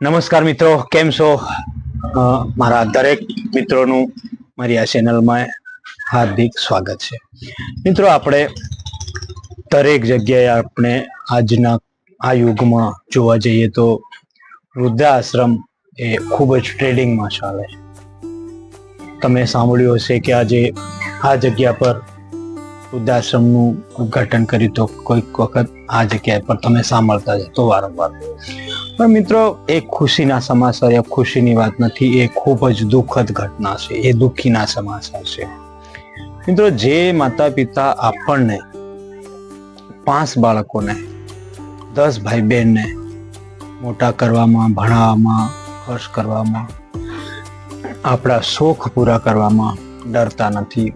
નમસ્કાર મિત્રો, કેમ છો? મારા દરેક મિત્રોનું મારી આ ચેનલમાં હાર્દિક સ્વાગત છે. મિત્રો, આપણે દરેક જગ્યાએ આપણે આજના આ યુગમાં જોવા જઈએ તો વૃદ્ધાશ્રમ એ ખૂબ જ ટ્રેડિંગમાં ચાલે છે. તમે સાંભળ્યું હશે કે આજે આ જગ્યા પર વૃદ્ધાશ્રમનું ઉદ્ઘાટન કર્યું તો કોઈક વખત આ જગ્યા પર તમે સાંભળતા જતો વારંવાર. પણ મિત્રો, એ ખુશીના સમાચાર એ ખુશીની વાત નથી, એ ખૂબ જ દુઃખદ ઘટના છે, એ દુઃખીના સમાચાર છે. મિત્રો, જે માતા પિતા આપણને 5 બાળકોને 10 ભાઈ બહેનને મોટા કરવામાં, ભણાવવામાં, ખર્ચ કરવામાં, આપણા શોખ પૂરા કરવામાં ડરતા નથી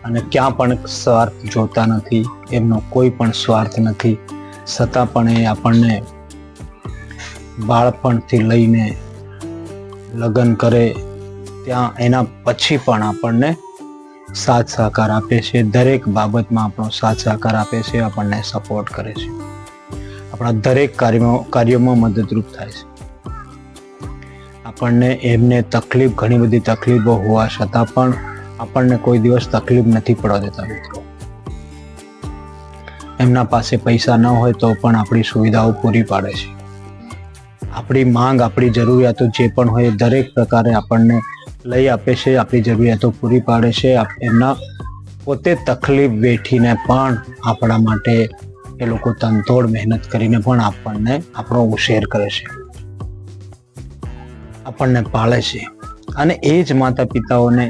અને ક્યાં પણ સ્વાર્થ જોતા નથી, એમનો કોઈ પણ સ્વાર્થ નથી, છતાં પણ એ આપણને બાળપણથી લઈને લગ્ન કરે ત્યાં એના પછી પણ આપણને સાથ સહકાર આપે છે. દરેક બાબતમાં આપણો સાથ સહકાર આપે છે, આપણને સપોર્ટ કરે છે, આપણા દરેક કાર્યોમાં મદદરૂપ થાય છે. આપણને એમને તકલીફ, ઘણી બધી તકલીફો હોવા છતાં પણ આપણને કોઈ દિવસ તકલીફ નથી પડવા દેતા. મિત્રો, એમના પાસે પૈસા ન હોય તો પણ આપણી સુવિધાઓ પૂરી પાડે છે. આપણી માંગ, આપણી જરૂરિયાતો જે પણ હોય દરેક પ્રકારે આપણને લઈ આપે છે, આપણી જરૂરિયાતો પૂરી પાડે છે. એમના પોતે તકલીફ વેઠીને પણ આપણા માટે એ લોકો તનતોડ મહેનત કરીને પણ આપણને આપણો ઉછેર કરે છે, આપણને પાળે છે. અને એ જ માતા પિતાઓને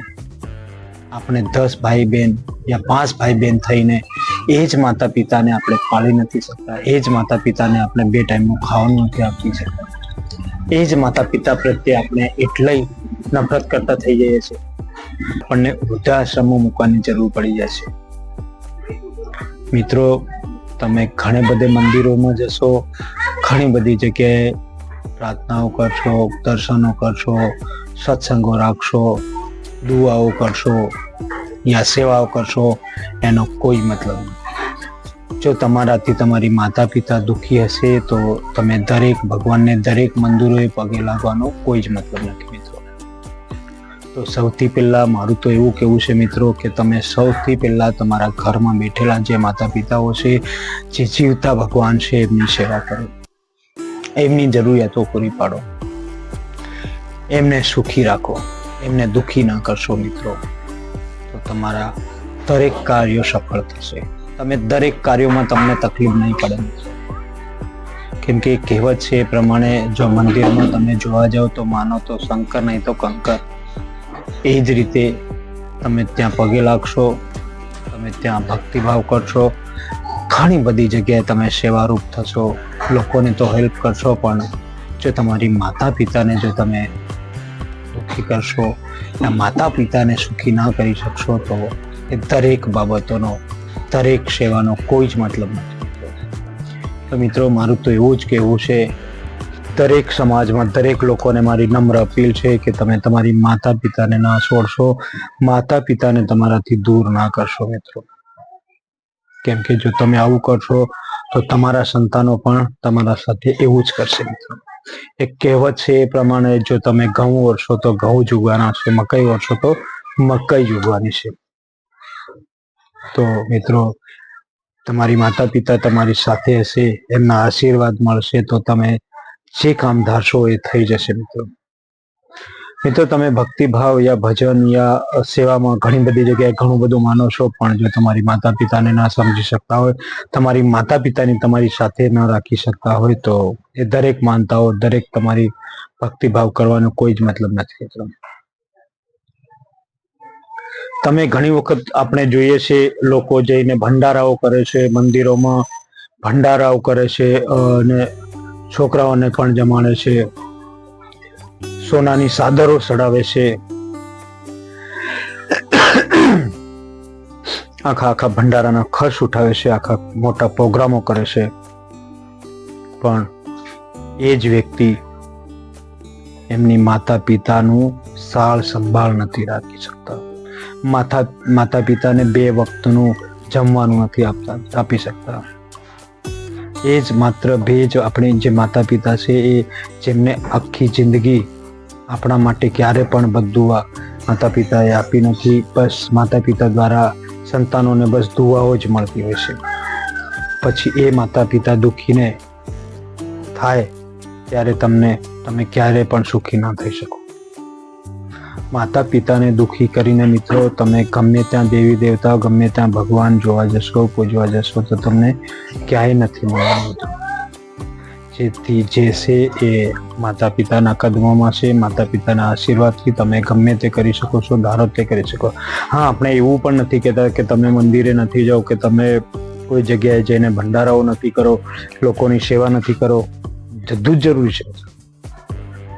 આપણે 10 ભાઈ બહેન યા 5 ભાઈ બહેન થઈને એ જ માતા પિતાને આપણે પાળી નથી શકતા, એ જ માતા પિતાને આપણે 2 ટાઈમનું ખાવાનું નથી આપી શકતા, એ જ માતા પિતા પ્રત્યે આપણે એટલી નફરત કરતા થઈ જઈએ છીએ, આપણને વૃદ્ધાશ્રમમાં મૂકવાની જરૂર પડી જાય છે. મિત્રો, તમે ઘણે બધે મંદિરોમાં જશો, ઘણી બધી જગ્યાએ પ્રાર્થનાઓ કરશો, દર્શનો કરશો, સત્સંગો રાખશો, દુઆઓ કરશો યા સેવાઓ કરશો, એનો કોઈ મતલબ નથી. જો તમારાથી તમારી માતા પિતા દુઃખી હશે તો તમે દરેક ભગવાનને દરેક મંદિરોએ પગે લાગવાનો કોઈ જ મતલબ નથી. મિત્રો, તો સૌથી પહેલા મારું તો એવું કહેવું છે મિત્રો કે તમે સૌથી પહેલા તમારા ઘરમાં બેઠેલા જે માતા પિતાઓ છે, જે જીવતા ભગવાન છે, એમની સેવા કરો, એમની જરૂરિયાતો પૂરી પાડો, એમને સુખી રાખો, એમને દુઃખી ના કરશો. મિત્રો, તો તમારા દરેક કાર્યો સફળ થશે. તમે દરેક કાર્યોમાં તમને તકલીફ નહીં પડે. કેમ કે કહેવત છે એ પ્રમાણે જો મંદિરમાં તમે જોવા જાઓ તો માનો તો શંકર, નહીં તો કંકર. એ જ રીતે તમે ત્યાં પગે લાગશો, તમે ત્યાં ભક્તિભાવ કરશો, ઘણી બધી જગ્યાએ તમે સેવારૂપ થશો, લોકોને તો હેલ્પ કરશો, પણ જો તમારી માતા પિતાને જો તમે દુઃખી કરશો, માતા પિતાને સુખી ના કરી શકશો તો એ દરેક બાબતોનો, દરેક સેવાનો કોઈ જ મતલબ નથી. તો મિત્રો, મારું તો એવું જ કહેવું છે, દરેક સમાજમાં દરેક લોકોને મારી નમ્ર અપીલ છે કે તમે તમારી માતા પિતાને ના છોડશો, માતા પિતાને તમારાથી દૂર ના કરશો. મિત્રો, કેમ કે જો તમે આવું કરશો તો તમારા સંતાનો પણ તમારા સાથે એવું જ કરશે. મિત્રો, એક કહેવત છે એ પ્રમાણે જો તમે ઘઉં વરસો તો ઘઉં જ ઉગવાના છે, મકાઈ વરસો તો મકાઈ જ ઉગવાની છે. તો મિત્રો, તમારી માતા પિતા તમારી સાથે હશે, એમના આશીર્વાદ મળશે તો તમે જે કામ ધારશો એ થઈ જશે. મિત્રો, તમે ભક્તિભાવ યા ભજન યા સેવામાં ઘણી બધી જગ્યાએ ઘણું બધું માનો છો, પણ જો તમારી માતા પિતાને ના સમજી શકતા હોય, તમારી માતા પિતાની તમારી સાથે ન રાખી શકતા હોય તો એ દરેક માનતાઓ, દરેક તમારી ભક્તિભાવ કરવાનો કોઈ જ મતલબ નથી. મિત્રો, તમે ઘણી વખત આપણે જોઈએ છે લોકો જઈને ભંડારાઓ કરે છે, મંદિરોમાં ભંડારાઓ કરે છે અને છોકરાઓને પણ જમાડે છે, સોનાની ચાદરો ચડાવે છે, આખા ભંડારાના ખર્ચ ઉઠાવે છે, આખા મોટા પ્રોગ્રામો કરે છે, પણ એ જ વ્યક્તિ એમની માતા પિતાનું સાળ સંભાળ નથી રાખી શકતા, માતા પિતાને 2 વખતનું જમવાનું નથી આપી શકતા, એ જ માત્ર બે જ આપણે જે માતા પિતા છે એ જેમને આખી જિંદગી આપણા માટે ક્યારે પણ બધું માતા પિતાએ આપી નથી. બસ માતા પિતા દ્વારા સંતાનોને બસ દુઆઓ જ મળતી હોય છે. પછી એ માતા પિતા દુઃખીને થાય ત્યારે તમે ક્યારે પણ સુખી ના થઈ શકો. માતા પિતાને દુઃખી કરીને મિત્રો તમે ગમે ત્યાં દેવી દેવતા, ગમે ત્યાં ભગવાન જોવા જશો, પૂજવા જશો તો તમને ક્યાંય નથી મળવાનું. જેથી જે છે એ માતા પિતાના કદમોમાં છે. માતા પિતાના આશીર્વાદથી તમે ગમે તે કરી શકો છો, ધારો તે કરી શકો. હા, આપણે એવું પણ નથી કહેતા કે તમે મંદિરે નથી જાઓ, કે તમે કોઈ જગ્યાએ જઈને ભંડારાઓ નથી કરો, લોકોની સેવા નથી કરો. બધું જ જરૂરી છે,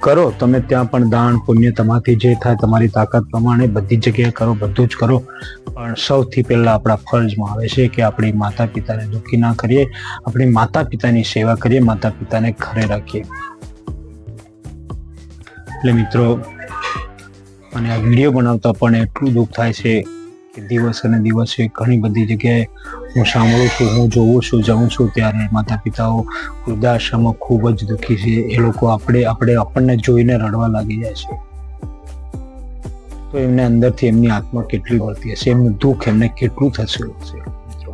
કરો. તમે ત્યાં પણ દાન પુણ્ય તમારાથી જે થાય તમારી તાકાત પ્રમાણે બધી જગ્યાએ કરો, બધું જ કરો. પણ સૌથી પહેલા આપણા ફરજમાં આવે છે કે આપણી માતા પિતાને દુઃખી ના કરીએ, આપણી માતા પિતાની સેવા કરીએ, માતા પિતાને ઘરે રાખીએ. એટલે મિત્રો, મને આ વિડીયો બનાવતા પણ એટલું દુઃખ થાય છે કે દિવસે ને દિવસે ઘણી બધી જગ્યાએ હું સાંભળું છું, હું જોઉં છું, જાઉં છું, ત્યારે માતા પિતાઓ વૃદ્ધાશ્રમમાં ખૂબ જ દુઃખી છે. એ લોકો આપણને જોઈને રડવા લાગી જાય છે. તો એમને અંદરથી એમની આત્મા કેટલી વળતી હશે, એમનું દુઃખ એમને કેટલું થશે મિત્રો.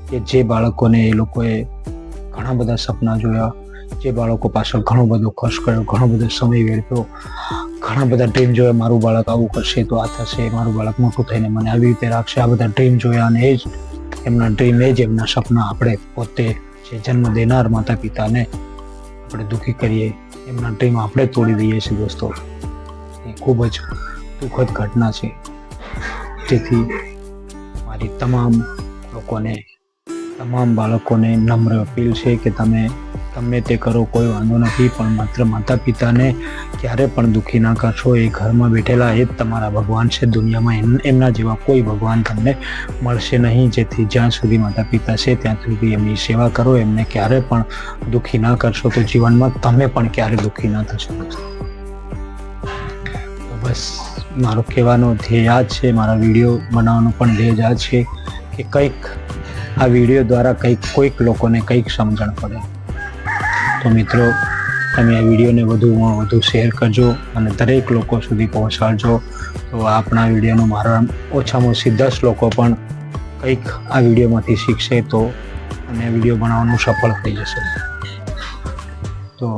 કે જે બાળકોને એ લોકોએ ઘણા બધા સપના જોયા, જે બાળકો પાછળ ઘણો બધો ખર્ચ કર્યો, ઘણો બધો સમય વેડ્યો, ઘણા બધા ડ્રીમ જોયા, મારું બાળક આવું કરશે તો આ થશે, મારું બાળક મોટું થઈને મને આવી રીતે રાખશે, આ બધા ડ્રીમ જોયા. અને એ જ એમના ડ્રીમ, એ જ એમના સપના આપણે પોતે જે જન્મ દેનાર માતા પિતાને આપણે દુઃખી કરીએ, એમના ડ્રીમ આપણે તોડી દઈએ છીએ દોસ્તો. એ ખૂબ જ દુઃખદ ઘટના છે. જેથી મારી તમામ લોકોને, તમામ બાળકોને નમ્ર અપીલ છે કે તમે ગમે તે કરો, કોઈ વાંધો નથી, પણ માત્ર માતા પિતાને ક્યારે પણ દુઃખી ના કરશો. એ ઘરમાં બેઠેલા એ જ તમારા ભગવાન છે. દુનિયામાં એમના જેવા કોઈ ભગવાન તમને મળશે નહીં. જેથી જ્યાં સુધી માતા પિતા છે ત્યાં સુધી એમની સેવા કરો, એમને ક્યારે પણ દુઃખી ના કરશો તો જીવનમાં તમે પણ ક્યારે દુઃખી ના થશો. બસ મારો કહેવાનો ધ્યેય આ જ છે, મારા વિડીયો બનાવવાનો પણ ધ્યેય આ છે કે કંઈક આ વિડીયો દ્વારા કોઈક લોકોને કંઈક સમજણ પડે. તો મિત્રો, તમે આ વિડીયોને વધુમાં વધુ શેર કરજો અને દરેક લોકો સુધી પહોંચાડજો. તો આપણા વિડીયોનો મારા ઓછામાં ઓછી 10 લોકો પણ કંઈક આ વિડીયોમાંથી શીખશે તો અને વિડીયો બનાવવાનું સફળ થઈ જશે. તો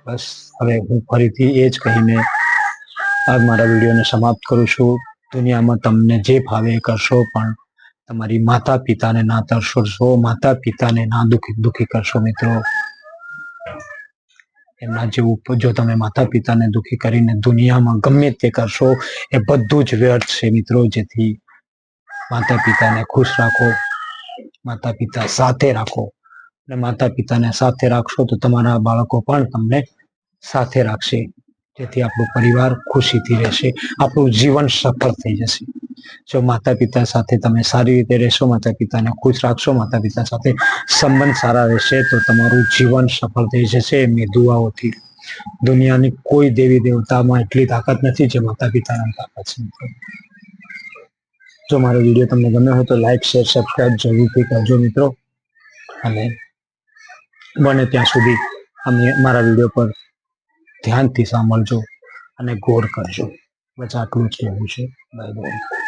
બસ હવે હું ફરીથી એ જ કહીને આ મારા વિડીયોને સમાપ્ત કરું છું. દુનિયામાં તમને જે ભાવે કરશો, પણ તમારી માતા પિતાને ના તરશો, માતા પિતાને ના દુઃખી કરશો મિત્રો. એમના જેવું જો તમે માતા પિતાને દુઃખી કરીને દુનિયામાં ગમે તે કરશો, એ બધું જ વ્યર્થ છે મિત્રો. જેથી માતા પિતાને ખુશ રાખો, માતા પિતા સાથે રાખો, અને માતા પિતાને સાથે રાખશો તો તમારા બાળકો પણ તમને સાથે રાખશે. જેથી આપણો પરિવાર ખુશીથી રહેશે, આપણું જીવન સફળ થઈ જશે. જો માતા પિતા સાથે તમે સારી રીતે રહેશો, માતા પિતાને ખુશ રાખશો, માતા પિતા સાથે સંબંધ સારા રહેશે તો તમારું જીવન સફળ થઈ જશે એમની દુઆઓથી. દુનિયાની કોઈ દેવી દેવતામાં એટલી તાકાત નથી જે માતા પિતાની તાકાત છે. જો મારો વિડીયો તમને ગમ્યો હોય તો લાઈક, શેર, સબસ્ક્રાઇબ જરૂરથી કરજો મિત્રો. અને બને ત્યાં સુધી મારા વિડીયો પર ધ્યાનથી સાંભળજો અને ગૌર કરજો. બસ આટલું જ કહેવું છે. Bye bye.